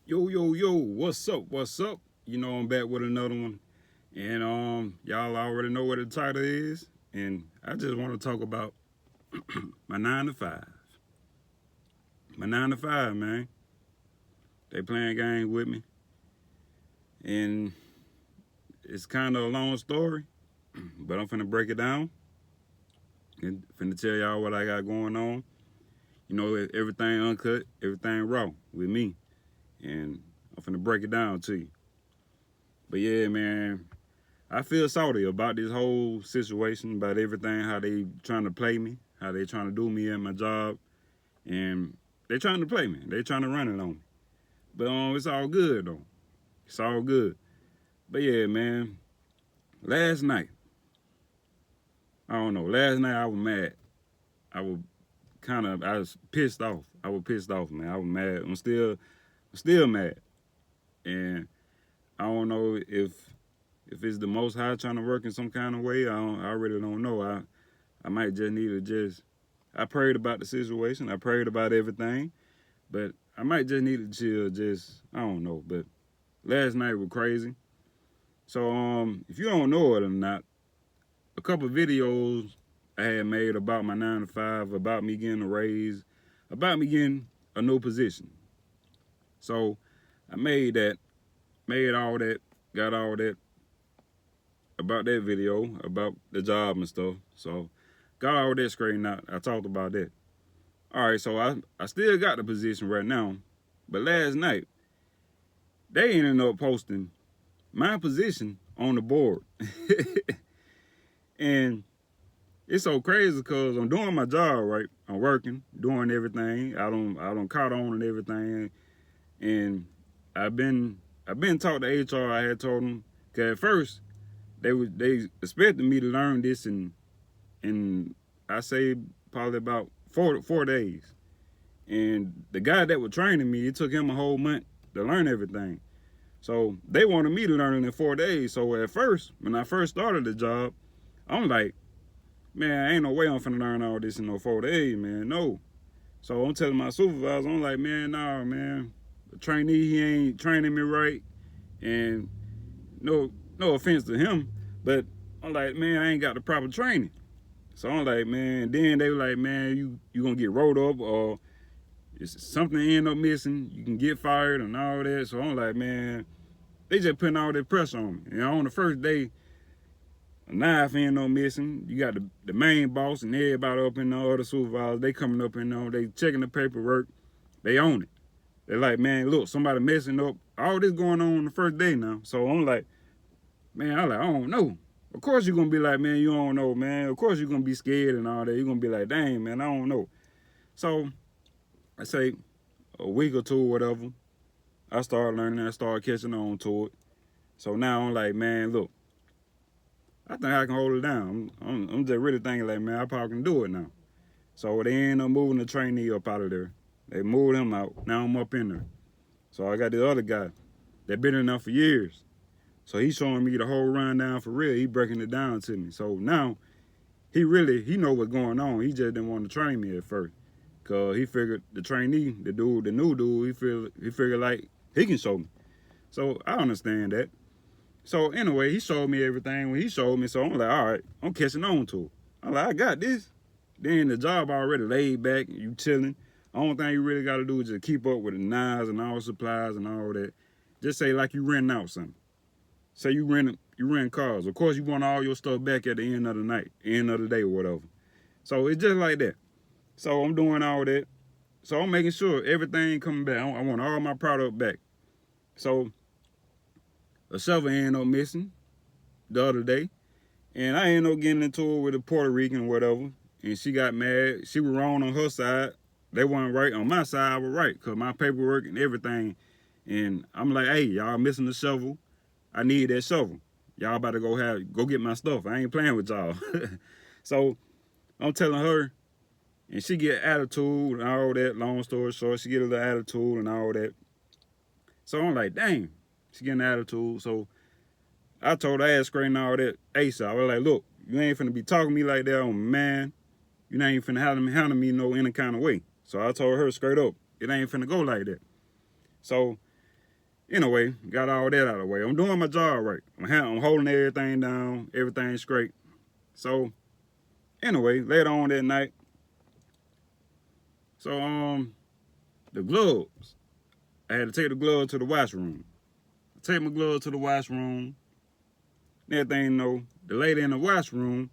Yo, what's up? What's up? You know I'm back with another one. And y'all already know what the title is. And I just want to talk about my 9 to 5. My 9 to 5, man. They playing games with me. And it's kind of a long story, but I'm finna break it down and finna tell y'all what I got going on. You know, everything uncut, everything raw with me. And I'm finna break it down to you. But yeah, man, I feel salty about this whole situation, about everything, how they trying to play me, how they trying to do me at my job, and they trying to play me. They trying to run it on me. But it's all good though. It's all good. But yeah, man, last night, I don't know. Last night I was mad. I was I was pissed off. I was pissed off, man. I was mad. I'm still mad. And I don't know if it's the Most High trying to work in some kind of way. I really don't know. I might just need to just. I prayed about the situation. I prayed about everything, but I might just need to chill. Just I don't know. But last night was crazy. So if you don't know it or not, a couple of videos I had made about my 9 to 5, about me getting a raise, about me getting a new position. So I made all that, got all that about that video, about the job and stuff. So got all that straightened out. I talked about that. All right, so I still got the position right now. But last night, they ended up posting my position on the board. And it's so crazy because I'm doing my job, right? I'm working, doing everything. I don't caught on and everything. And I've been talking to HR. I had told them, cause at first they expected me to learn this in I say probably about 4 days. And the guy that was training me, it took him a whole month to learn everything. So they wanted me to learn it in 4 days. So at first, when I first started the job, I'm like, man, ain't no way I'm finna learn all this in no 4 days, man. No. So I'm telling my supervisor, I'm like, man, nah, man. The trainee, he ain't training me right. And no offense to him, but I'm like, man, I ain't got the proper training. So I'm like, man, then they were like, man, you gonna get rolled up or it's something end up missing, you can get fired and all that. So I'm like, man, they just putting all that pressure on me. And on the first day, a knife ain't no missing. You got the main boss and everybody up in the other supervisors. They coming up in there, they checking the paperwork. They own it. They're like, man, look, somebody messing up. All this going on the first day now. So I'm like, man, I don't know. Of course you're gonna be like, man, you don't know, man. Of course you're gonna be scared and all that. You're gonna be like, dang, man, I don't know. So I say a week or two or whatever, I started learning, I started catching on to it. So now I'm like, man, look, I think I can hold it down. I'm just really thinking like, man, I probably can do it now. So they end up moving the trainee up out of there. They moved him out. Now I'm up in there. So I got this other guy that been in there for years. So he's showing me the whole rundown for real. He breaking it down to me. So now he know what's going on. He just didn't want to train me at first. Cause he figured the trainee, the new dude, he figured like he can show me. So I understand that. So anyway, he showed me everything when he showed me. So I'm like, all right, I'm catching on to it. I'm like, I got this. Then the job already laid back, you chilling. The only thing you really got to do is just keep up with the knives and all the supplies and all that. Just say like you renting out something. Say you rent cars. Of course, you want all your stuff back at the end of the night, end of the day or whatever. So it's just like that. So I'm doing all that. So I'm making sure everything coming back. I want all my product back. So a shovel ended up missing the other day. And I ended up getting into it with a Puerto Rican or whatever. And she got mad. She was wrong on her side. They weren't right. On my side, I was right. Because my paperwork and everything. And I'm like, hey, y'all missing the shovel. I need that shovel. Y'all about to go get my stuff. I ain't playing with y'all. So I'm telling her, and she get attitude and all that. Long story short, she get a little attitude and all that. So I'm like, dang, she getting attitude. So I told her ass straighten all that ASAP. I was like, look, you ain't finna be talking to me like that on man. You ain't finna handle me no any kind of way. So I told her straight up, it ain't finna go like that. So Anyway, got all that out of the way. I'm doing my job right. I'm holding everything down. Everything's straight. So, anyway, later on that night, so the gloves. I had to take the glove to the washroom. I take my glove to the washroom. Everything, the lady in the washroom,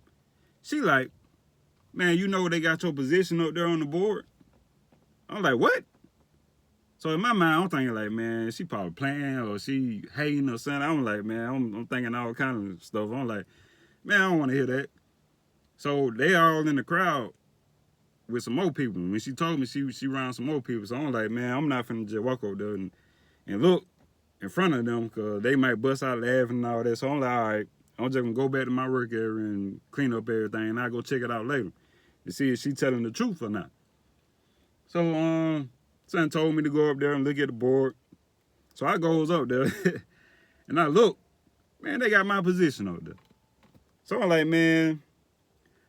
she like, man, you know they got your position up there on the board? I'm like, what? So in my mind, I'm thinking like, man, she probably playing or she hating or something. I'm like, man, I'm thinking all kind of stuff. I'm like, man, I don't want to hear that. So they all in the crowd with some more people. When she told me she around some more people, so I'm like, man, I'm not finna just walk over there and look in front of them because they might bust out laughing and all that. So I'm like, all right, I'm just gonna go back to my work area and clean up everything, and I'll go check it out later to see if she telling the truth or not. So son told me to go up there and look at the board. So I goes up there and I look, man, they got my position up there. So I'm like, man,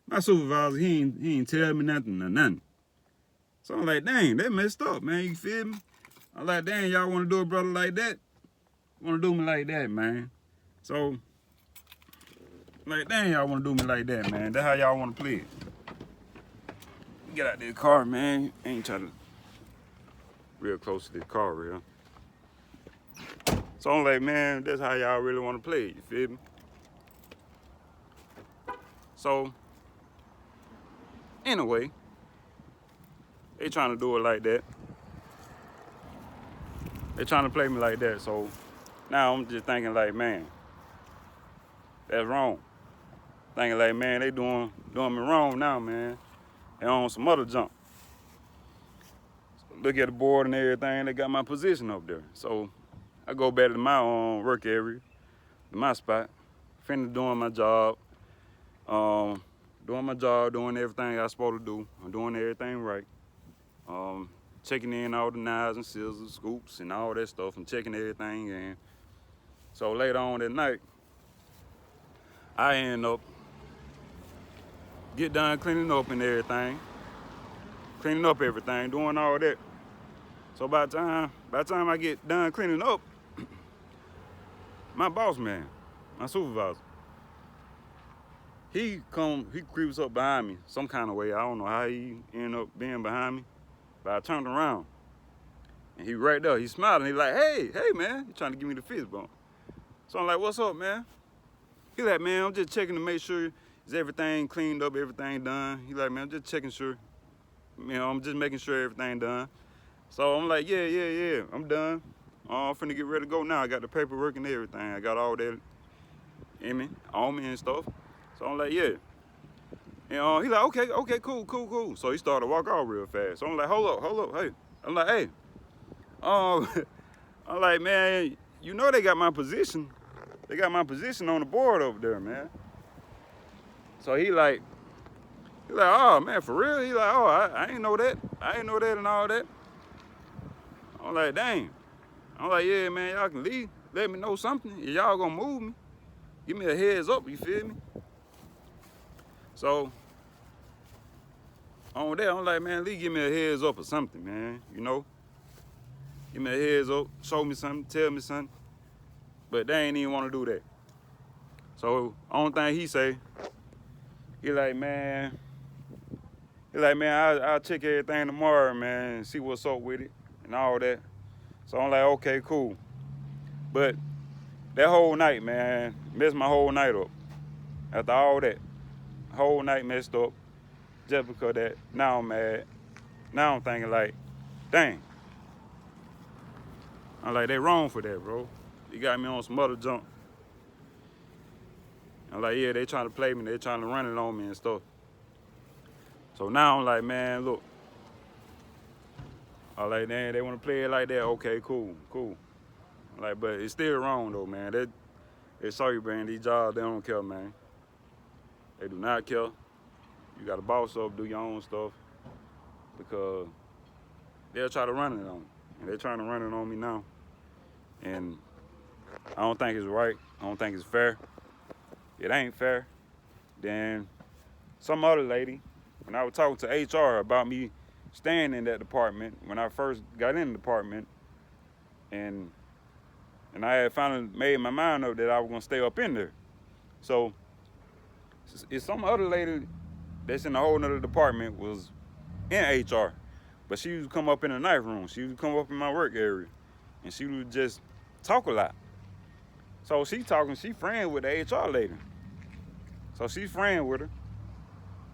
my supervisor, he ain't tell me nothing or nothing. So I'm like, dang, they messed up, man. You feel me? I'm like, dang, y'all want to do a brother like that? Want to do me like that, man? So, like, dang, y'all want to do me like that, man? That's how y'all want to play it. Get out this car, man. Ain't trying to real close to this car, real. So I'm like, man, that's how y'all really want to play it. You feel me? So, anyway, they trying to do it like that. They trying to play me like that. So now I'm just thinking like, man, that's wrong. Thinking like, man, they doing me wrong now, man. They on some other junk. So look at the board and everything. They got my position up there. So I go back to my own work area, to my spot, finished doing my job, doing everything I was supposed to do. I'm doing everything right. Checking in all the knives and scissors, scoops, and all that stuff, and checking everything in. So later on that night, I end up get done cleaning up and everything, doing all that. So by the time I get done cleaning up, my boss man, my supervisor, he creeps up behind me some kind of way. I don't know how he ended up being behind me, but I turned around and he right there. He smiling. He like, hey man, he trying to give me the fist bump. So I'm like, what's up, man? He like, man, I'm just checking to make sure is everything cleaned up, everything done. He like, man, I'm just checking sure. I'm just making sure everything done. So I'm like, yeah, I'm done. I'm finna get ready to go now. I got the paperwork and everything. I got all that on me and stuff. So I'm like, yeah. And he like, okay, cool. So he started to walk off real fast. So I'm like, hold up, hey. I'm like, hey. I'm like, man, you know they got my position. They got my position on the board over there, man. So he like, oh man, for real? He like, oh, I ain't know that. I ain't know that and all that. I'm like, dang. I'm like, yeah, man, y'all can leave. Let me know something. If y'all gonna move me, give me a heads up, you feel me? So on that, I'm like, man, at least give me a heads up or something, man. Give me a heads up, show me something, tell me something. But they ain't even want to do that. So only thing he say, he like, man, I'll check everything tomorrow, man, and see what's up with it and all that. So I'm like, okay, cool. But that whole night, man, messed my whole night up. After all that, whole night messed up just because of that. Now I'm mad. Now I'm thinking like, dang. I'm like, they wrong for that, bro. You got me on some other junk. I'm like, yeah, they trying to play me. They trying to run it on me and stuff. So now I'm like, man, look. I'm like, they want to play it like that. Okay, cool. I'm like, but it's still wrong though, man. They sorry, man. These jobs, they don't care, man. They do not care. You got to boss up, do your own stuff, because they'll try to run it on me. And they're trying to run it on me now. And I don't think it's right. I don't think it's fair. It ain't fair. Then some other lady, when I was talking to HR about me staying in that department, when I first got in the department, and And I had finally made my mind up that I was gonna stay up in there. So it's some other lady that's in a whole nother department was in HR. But she would come up in the knife room. She would come up in my work area. And she would just talk a lot. So she friend with the HR lady. So she's friend with her.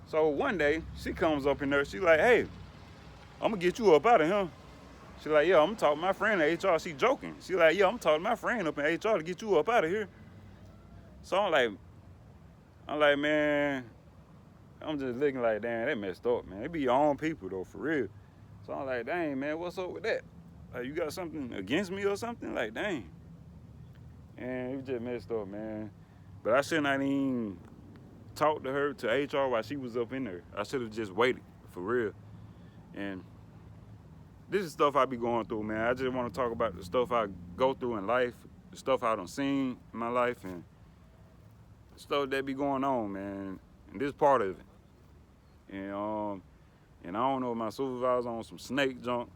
So one day, she comes up in there, she like, hey, I'm gonna get you up out of here. She like, yeah, I'm talking to my friend in HR. She joking. She like, yeah, I'm talking to my friend up in HR to get you up out of here. So I'm like, man, I'm just looking like, damn, that messed up, man. It be your own people though, for real. So I'm like, dang, man, what's up with that? Like, you got something against me or something? Like, dang. And it just messed up, man. But I should not even talk to her, to HR, while she was up in there. I should have just waited, for real. And this is stuff I be going through, man. I just want to talk about the stuff I go through in life, the stuff I done seen in my life, and the stuff that be going on, man. And this part of it. And I don't know if my supervisor on some snake junk.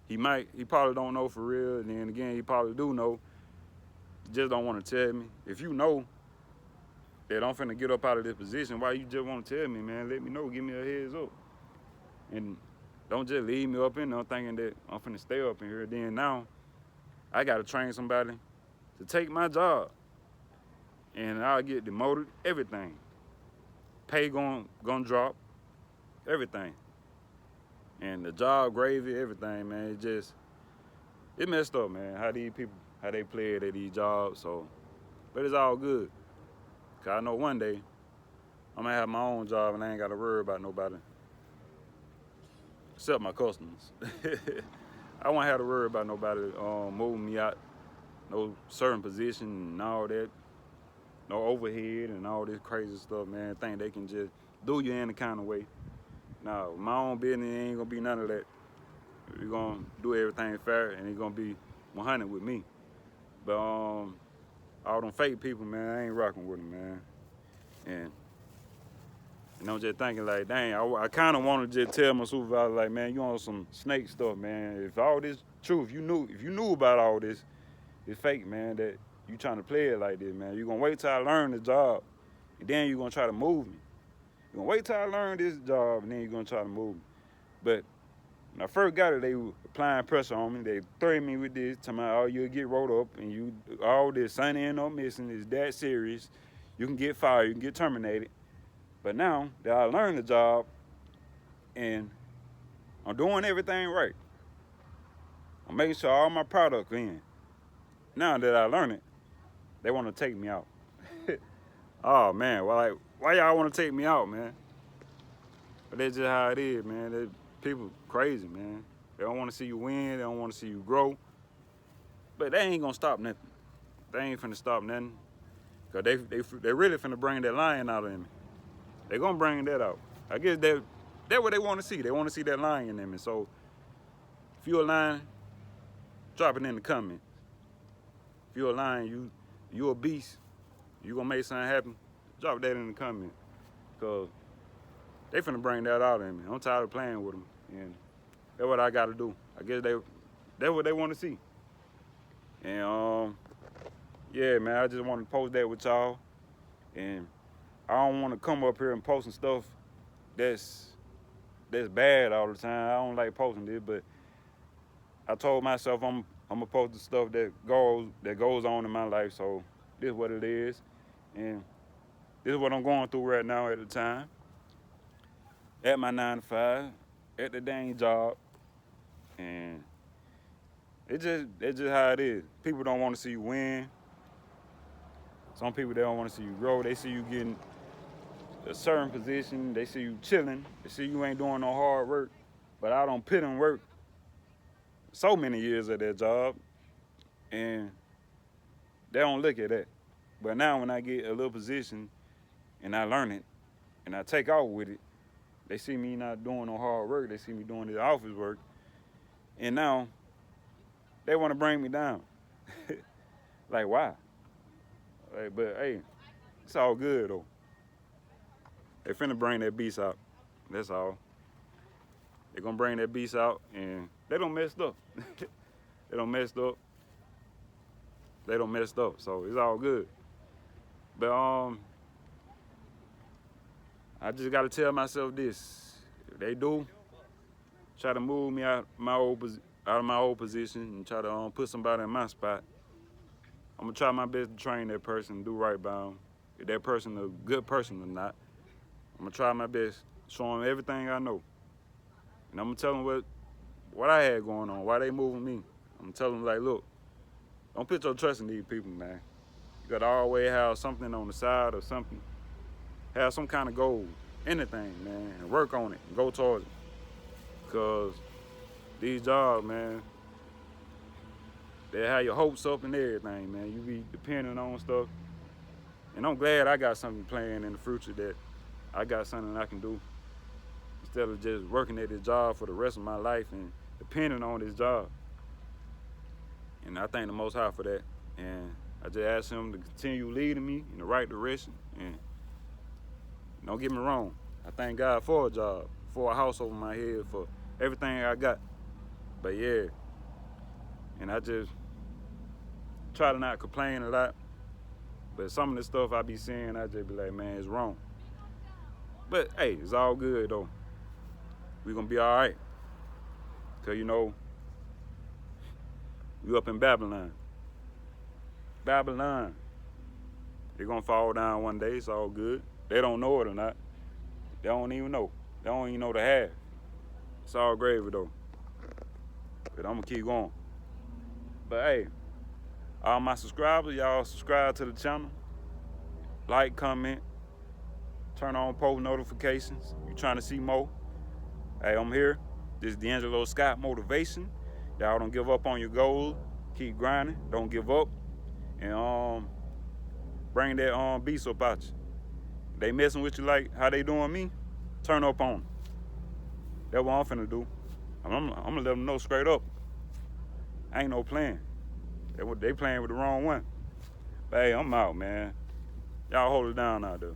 He probably don't know for real. And then again, he probably do know. Just don't want to tell me. If you know that I'm finna get up out of this position, why you just want to tell me, man? Let me know. Give me a heads up. And don't just leave me up in there thinking that I'm finna stay up in here. Then now, I gotta train somebody to take my job. And I'll get demoted, everything. Pay gonna drop, everything. And the job gravy, everything, man. It messed up, man. How these people, how they play it at these jobs. So, but it's all good. Cause I know one day I'm gonna have my own job and I ain't gotta worry about nobody except my customers. I won't have to worry about nobody moving me out, no certain position and all that, no overhead and all this crazy stuff, man. Think they can just do you any kind of way. Now, my own business ain't gonna be none of that. We're gonna do everything fair and it's gonna be 100 with me. But all them fake people, man, I ain't rocking with them, man. And I'm just thinking like, dang, I kind of want to just tell my supervisor, like, man, you on some snake stuff, man. If all this true, if you knew about all this, it's fake, man, that you trying to play it like this, man. You gonna wait till I learn the job, and then you gonna try to move me. You gonna wait till I learn this job, and then you gonna try to move me. But when I first got it, they were applying pressure on me. They threatened me with this, telling me, oh, you'll get rolled up, and you all this signing in no missing is that serious. You can get fired, you can get terminated. But now that I learned the job and I'm doing everything right, I'm making sure all my product in. Now that I learned it, they want to take me out. Oh man, why y'all want to take me out, man? But that's just how it is, man. People crazy, man. They don't want to see you win. They don't want to see you grow. But they ain't gonna stop nothing. They ain't finna stop nothing. Cause they really finna bring that lion out of me. They gonna bring that out. I guess that's what they want to see. They want to see that lion in them. And so, if you're a lion, drop it in the comments. If you're a lion, you a beast, you gonna make something happen, drop that in the comments. Cause they finna bring that out in me. I'm tired of playing with them. And that's what I gotta do. I guess that's what they want to see. And yeah, man, I just want to post that with y'all. And I don't want to come up here and posting stuff that's bad all the time. I don't like posting this, but I told myself I'm gonna post the stuff that goes on in my life. So this is what it is, and this is what I'm going through right now at the time. At my 9 to 5, at the dang job, and it's just how it is. People don't want to see you win. Some people, they don't want to see you grow. They see you getting a certain position. They see you chilling. They see you ain't doing no hard work. But I don't put in work so many years at that job, and they don't look at that. But now when I get a little position and I learn it and I take off with it, they see me not doing no hard work. They see me doing the office work. And now they want to bring me down. Like, why? Like, but hey, it's all good though. They finna bring that beast out. That's all. They gonna bring that beast out, and they don't messed up. They don't messed up. they don't messed up. So it's all good. But I just gotta tell myself this: if they do try to move me out of my old position and try to put somebody in my spot, I'm gonna try my best to train that person and do right by them. If that person a good person or not, I'm gonna try my best, show them everything I know, and I'm gonna tell them what I had going on, why they moving me. I'm gonna tell them like, look, don't put your trust in these people, man. You gotta always have something on the side or something. Have some kind of goal, anything, man, and work on it and go towards it. Cause these jobs, man, they have your hopes up and everything, man. You be depending on stuff. And I'm glad I got something planned in the future, that I got something I can do instead of just working at this job for the rest of my life and depending on this job. And I thank the Most High for that. And I just ask him to continue leading me in the right direction. And don't get me wrong, I thank God for a job, for a house over my head, for everything I got. But yeah, and I just try to not complain a lot. But some of the stuff I be seeing, I just be like, man, it's wrong. But hey, it's all good though. We gonna be all right. Cause you know, we up in Babylon. Babylon. They gonna fall down one day, it's all good. They don't know it or not. They don't even know. They don't even know the half. It's all gravy though. But I'm gonna keep going. But hey, all my subscribers, y'all subscribe to the channel. Like, comment, turn on post notifications. You trying to see more? Hey, I'm here. This is D'Angelo Scott Motivation. Y'all don't give up on your goals. Keep grinding. Don't give up. And bring that beast up out you. They messing with you like how they doing me, turn up on them. That's what I'm finna do. I'm gonna let them know straight up. Ain't no plan. They playing with the wrong one. But hey, I'm out, man. Y'all hold it down out there.